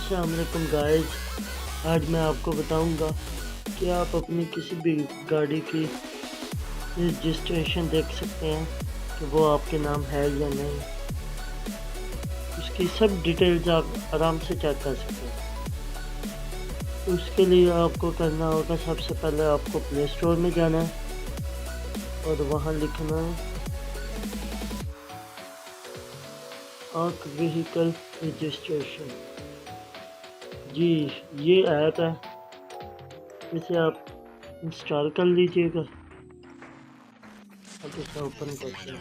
अस्सलाम वालेकुम गाइस, आज मैं आपको बताऊंगा कि आप अपनी किसी भी गाड़ी की रजिस्ट्रेशन देख सकते हैं कि वो आपके नाम है या नहीं। उसकी सब डिटेल्स आप आराम से चेक कर सकते हैं। उसके लिए आपको करना होगा, सबसे पहले आपको प्ले स्टोर में जाना है और वहाँ लिखना है आर्क व्हीकल रजिस्ट्रेशन। जी, ये ऐप है, इसे आप इंस्टॉल कर लीजिएगा। अब इसे ओपन करते हैं।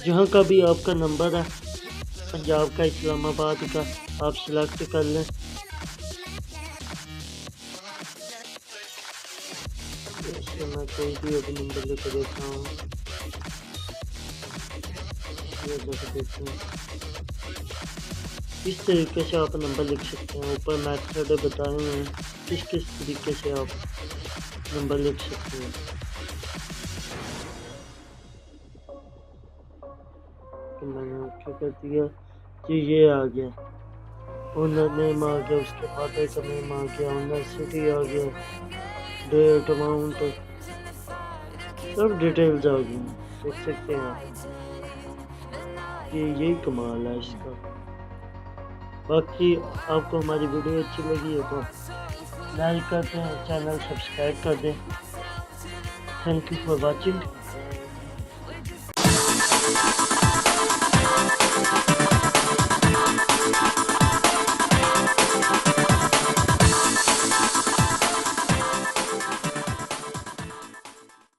जहाँ का भी आपका नंबर है, पंजाब का, इस्लामाबाद का, आप सिलेक्ट कर लें। जैसे मैं कोई भी अभी नंबर लेकर देता हूँ, ये देखते हैं। इस तरीके से आप नंबर लिख सकते हैं। ऊपर मेथड बताए हुए हैं किस किस तरीके से आप नंबर लिख सकते हैं। तो मैंने ओके कर दिया जी, ये आ गया, ओनर नेम आ गया, उसके फादर का नेम आ गया, ओनर सिटी आ गया, डेट, अमाउंट, सब डिटेल्स आ गई, देख सकते हैं आप। ये यही कमाल है इसका। बाकी आपको हमारी वीडियो अच्छी लगी है तो लाइक कर दें, चैनल सब्सक्राइब कर दें। Thank you for watching.